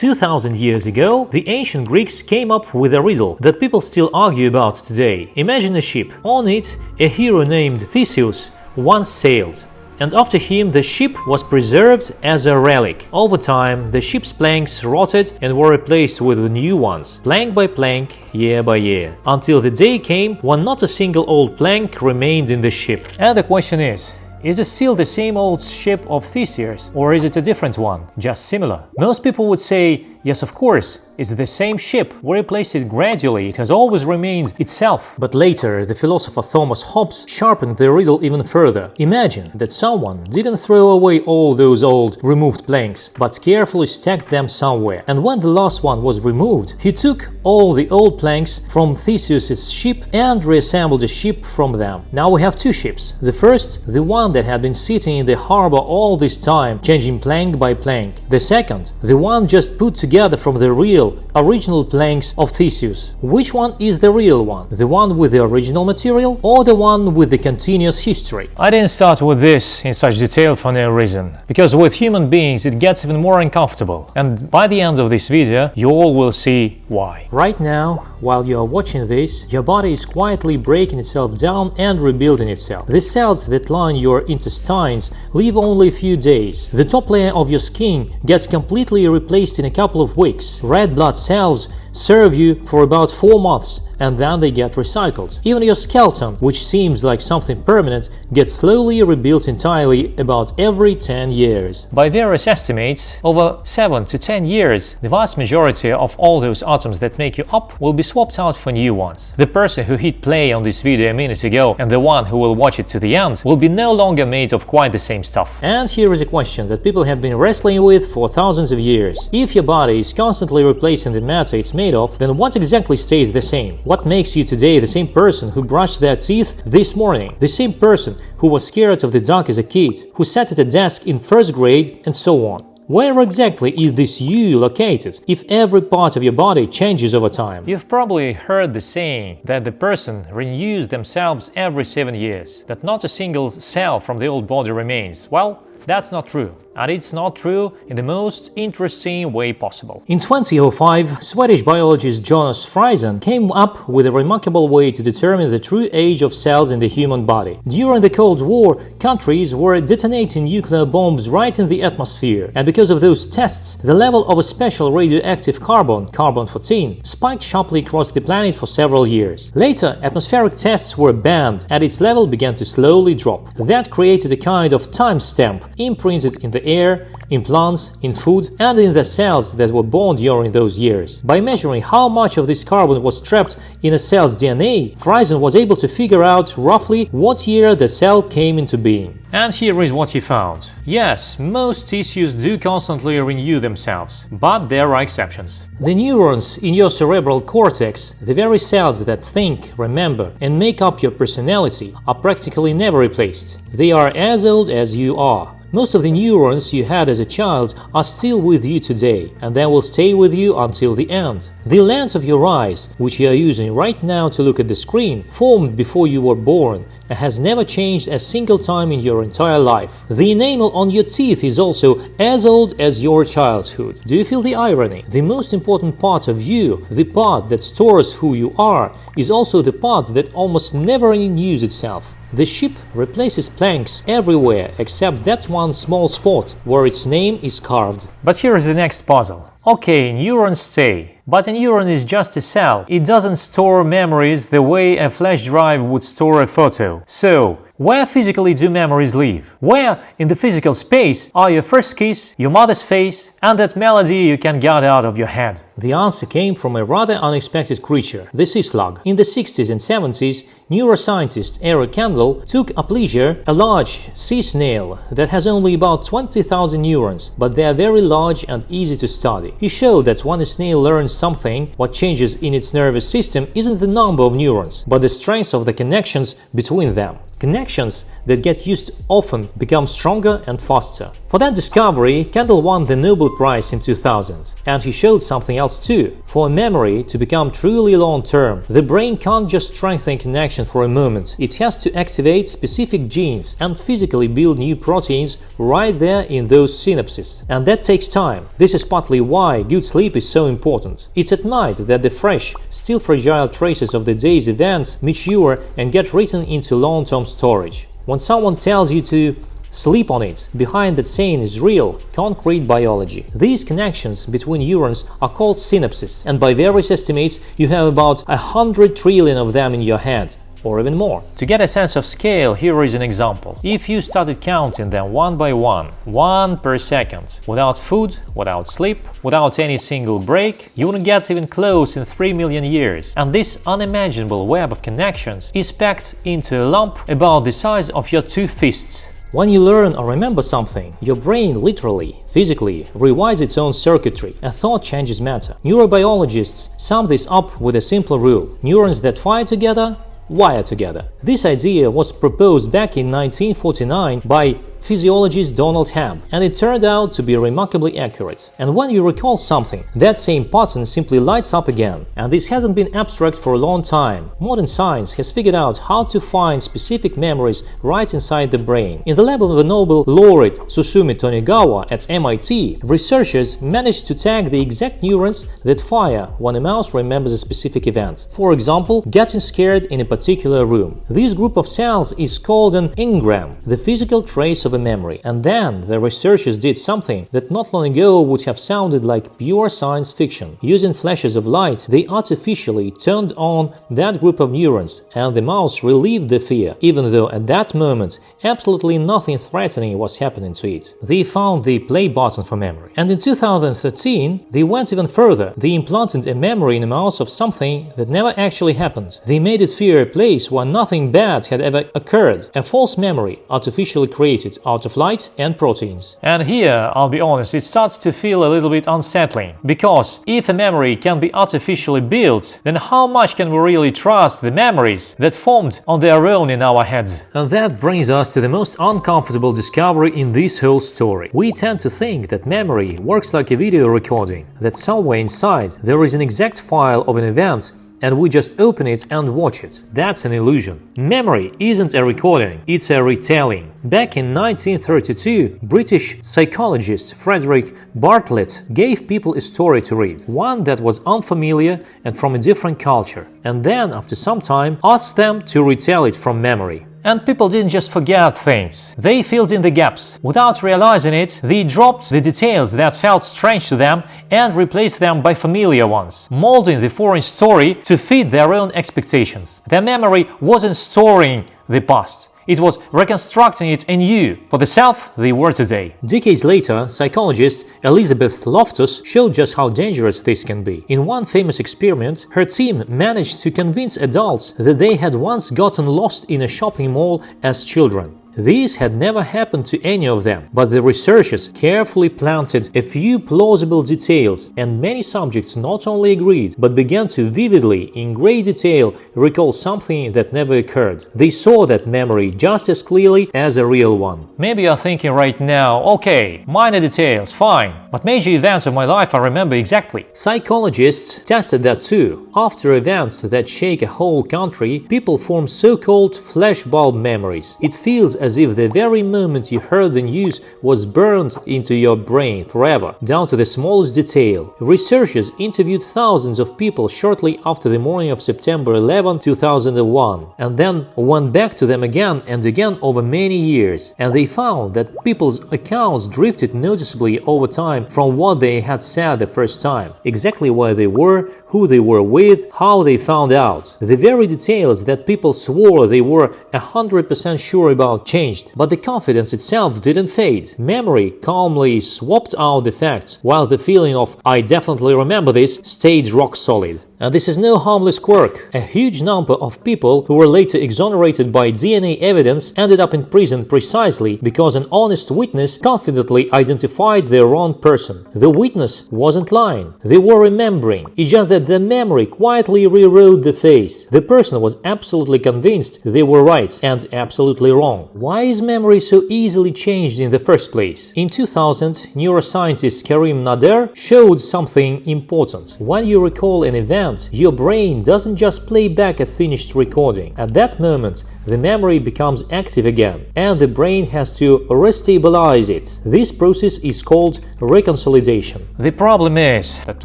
2,000 years ago, the ancient Greeks came up with a riddle that people still argue about today. Imagine a ship. On it, a hero named Theseus once sailed, and after him the ship was preserved as a relic. Over time, the ship's planks rotted and were replaced with new ones, plank by plank, year by year, until the day came when not a single old plank remained in the ship. And the question is it still the same old Ship of Theseus, or is it a different one, just similar? Most people would say, yes, of course, it's the same ship. We replaced it gradually, it has always remained itself. But later, the philosopher Thomas Hobbes sharpened the riddle even further. Imagine that someone didn't throw away all those old removed planks, but carefully stacked them somewhere. And when the last one was removed, he took all the old planks from Theseus's ship and reassembled a ship from them. Now we have two ships. The first, the one that had been sitting in the harbor all this time, changing plank by plank. The second, the one just put together from the original planks of Theseus. Which one is the real one? The one with the original material or the one with the continuous history? I didn't start with this in such detail for no reason, because with human beings it gets even more uncomfortable, and by the end of this video you all will see why. Right now, while you are watching this, your body is quietly breaking itself down and rebuilding itself. The cells that line your intestines live only a few days. The top layer of your skin gets completely replaced in a couple of weeks. Red blood cells serve you for about 4 months, and then they get recycled. Even your skeleton, which seems like something permanent, gets slowly rebuilt entirely about every 10 years. By various estimates, over 7 to 10 years, the vast majority of all those atoms that make you up will be swapped out for new ones. The person who hit play on this video a minute ago and the one who will watch it to the end will be no longer made of quite the same stuff. And here is a question that people have been wrestling with for thousands of years. If your body is constantly replacing the matter it's made of, then what exactly stays the same? What makes you today the same person who brushed their teeth this morning? The same person who was scared of the dark as a kid, who sat at a desk in first grade, and so on. Where exactly is this you located if every part of your body changes over time? You've probably heard the saying that the person renews themselves every 7 years, that not a single cell from the old body remains. Well, that's not true. And it's not true in the most interesting way possible. In 2005, Swedish biologist Jonas Friesen came up with a remarkable way to determine the true age of cells in the human body. During the Cold War, countries were detonating nuclear bombs right in the atmosphere, and because of those tests, the level of a special radioactive carbon, carbon-14, spiked sharply across the planet for several years. Later, atmospheric tests were banned, and its level began to slowly drop. That created a kind of timestamp imprinted in the air, in plants, in food, and in the cells that were born during those years. By measuring how much of this carbon was trapped in a cell's DNA, Friesen was able to figure out roughly what year the cell came into being. And here is what he found. Yes, most tissues do constantly renew themselves, but there are exceptions. The neurons in your cerebral cortex, the very cells that think, remember, and make up your personality, are practically never replaced. They are as old as you are. Most of the neurons you had as a child are still with you today, and they will stay with you until the end. The lens of your eyes, which you are using right now to look at the screen, formed before you were born and has never changed a single time in your entire life. The enamel on your teeth is also as old as your childhood. Do you feel the irony? The most important part of you, the part that stores who you are, is also the part that almost never renews itself. The ship replaces planks everywhere except that one small spot where its name is carved. But here is the next puzzle. Okay, neurons stay, but a neuron is just a cell. It doesn't store memories the way a flash drive would store a photo. So, where physically do memories live? Where in the physical space are your first kiss, your mother's face, and that melody you can get out of your head? The answer came from a rather unexpected creature, the sea slug. In the 60s and 70s, neuroscientist Eric Kandel took a pleasure, a large sea snail that has only about 20,000 neurons, but they are very large and easy to study. He showed that when a snail learns something, what changes in its nervous system isn't the number of neurons, but the strength of the connections between them. Connections that get used often become stronger and faster. For that discovery, Kandel won the Nobel Prize in 2000, and he showed something else too. For a memory to become truly long-term, the brain can't just strengthen connection for a moment. It has to activate specific genes and physically build new proteins right there in those synapses. And that takes time. This is partly why good sleep is so important. It's at night that the fresh, still fragile traces of the day's events mature and get written into long-term storage. When someone tells you to sleep on it, behind that saying is real, concrete biology. These connections between neurons are called synapses, and by various estimates, you have about 100 trillion of them in your head, or even more. To get a sense of scale, here is an example. If you started counting them one by one per second, without food, without sleep, without any single break, you wouldn't get even close in 3 million years. And this unimaginable web of connections is packed into a lump about the size of your two fists. When you learn or remember something, your brain literally, physically, rewires its own circuitry, and thought changes matter. Neurobiologists sum this up with a simple rule: neurons that fire together wire together. This idea was proposed back in 1949 by physiologist Donald Hobbes, and it turned out to be remarkably accurate. And when you recall something, that same pattern simply lights up again. And this hasn't been abstract for a long time. Modern science has figured out how to find specific memories right inside the brain. In the lab of a Nobel laureate Susumi Tonigawa at MIT, researchers managed to tag the exact neurons that fire when a mouse remembers a specific event. For example, getting scared in a particular room. This group of cells is called an engram, the physical trace of a memory. And then the researchers did something that not long ago would have sounded like pure science fiction. Using flashes of light, they artificially turned on that group of neurons, and the mouse relieved the fear, even though at that moment absolutely nothing threatening was happening to it. They found the play button for memory. And in 2013, they went even further. They implanted a memory in a mouse of something that never actually happened. They made it fear a place where nothing bad had ever occurred, a false memory artificially created out of light and proteins. And here, I'll be honest, it starts to feel a little bit unsettling, because if a memory can be artificially built, then how much can we really trust the memories that formed on their own in our heads? And that brings us to the most uncomfortable discovery in this whole story. We tend to think that memory works like a video recording, that somewhere inside there is an exact file of an event and we just open it and watch it. That's an illusion. Memory isn't a recording, it's a retelling. Back in 1932, British psychologist Frederick Bartlett gave people a story to read, one that was unfamiliar and from a different culture, and then, after some time, asked them to retell it from memory. And people didn't just forget things, they filled in the gaps. Without realizing it, they dropped the details that felt strange to them and replaced them by familiar ones, molding the foreign story to fit their own expectations. Their memory wasn't storing the past, it was reconstructing it anew for the self they were today. Decades later, psychologist Elizabeth Loftus showed just how dangerous this can be. In one famous experiment, her team managed to convince adults that they had once gotten lost in a shopping mall as children. This had never happened to any of them, but the researchers carefully planted a few plausible details, and many subjects not only agreed, but began to vividly, in great detail, recall something that never occurred. They saw that memory just as clearly as a real one. Maybe you're thinking right now, okay, minor details, fine, but major events of my life I remember exactly. Psychologists tested that too. After events that shake a whole country, people form so-called flashbulb memories. It feels as if the very moment you heard the news was burned into your brain forever, down to the smallest detail. Researchers interviewed thousands of people shortly after the morning of September 11, 2001, and then went back to them again and again over many years, and they found that people's accounts drifted noticeably over time from what they had said the first time, exactly where they were, who they were with, how they found out. The very details that people swore they were 100% sure about changed, but the confidence itself didn't fade. Memory calmly swapped out the facts, while the feeling of "I definitely remember this" stayed rock solid. And this is no harmless quirk. A huge number of people who were later exonerated by DNA evidence ended up in prison precisely because an honest witness confidently identified the wrong person. The witness wasn't lying. They were remembering. It's just that the memory quietly rewrote the face. The person was absolutely convinced they were right and absolutely wrong. Why is memory so easily changed in the first place? In 2000, neuroscientist Karim Nader showed something important. When you recall an event, your brain doesn't just play back a finished recording. At that moment, the memory becomes active again, and the brain has to restabilize it. This process is called reconsolidation. The problem is that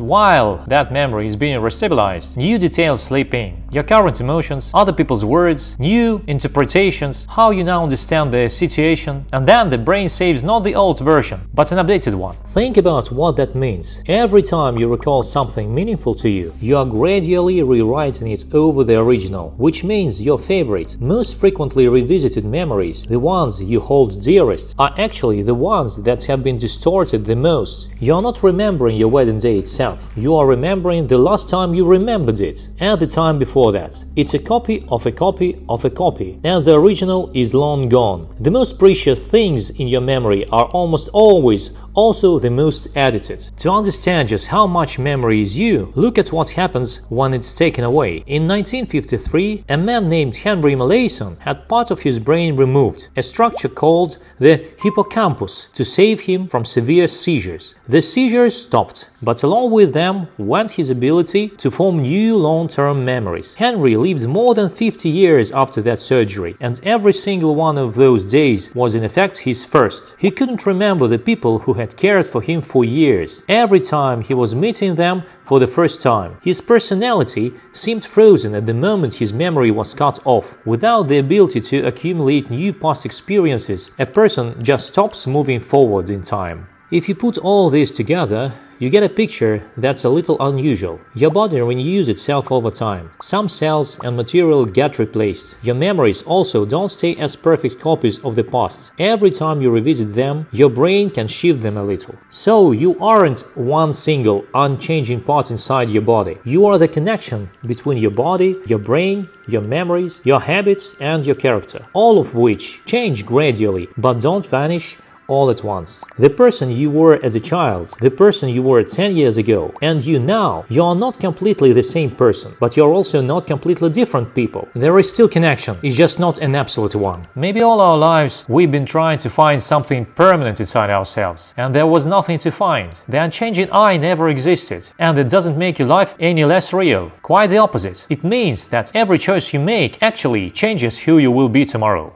while that memory is being restabilized, new details slip in. Your current emotions, other people's words, new interpretations, how you now understand the situation, and then the brain saves not the old version, but an updated one. Think about what that means. Every time you recall something meaningful to you, you are gradually rewriting it over the original, which means your favorite, most frequently revisited memories, the ones you hold dearest, are actually the ones that have been distorted the most. You are not remembering your wedding day itself. You are remembering the last time you remembered it, and the time before that. It's a copy of a copy of a copy, and the original is long gone. The most precious things in your memory are almost always also the most edited. To understand just how much memory is you, look at what happens when it's taken away. In 1953, a man named Henry Molaison had part of his brain removed, a structure called the hippocampus, to save him from severe seizures. The seizures stopped, but along with them went his ability to form new long-term memories. Henry lived more than 50 years after that surgery, and every single one of those days was in effect his first. He couldn't remember the people who had cared for him for years. Every time he was meeting them for the first time, his personality seemed frozen at the moment his memory was cut off. Without the ability to accumulate new past experiences, a person just stops moving forward in time. If you put all this together, you get a picture that's a little unusual. Your body renews itself over time. Some cells and material get replaced. Your memories also don't stay as perfect copies of the past. Every time you revisit them, your brain can shift them a little. So you aren't one single, unchanging part inside your body. You are the connection between your body, your brain, your memories, your habits, and your character, all of which change gradually, but don't vanish all at once. The person you were as a child, the person you were 10 years ago, and you now, you are not completely the same person, but you're also not completely different people. There is still connection, it's just not an absolute one. Maybe all our lives we've been trying to find something permanent inside ourselves, and there was nothing to find. The unchanging I never existed, and it doesn't make your life any less real. Quite the opposite. It means that every choice you make actually changes who you will be tomorrow.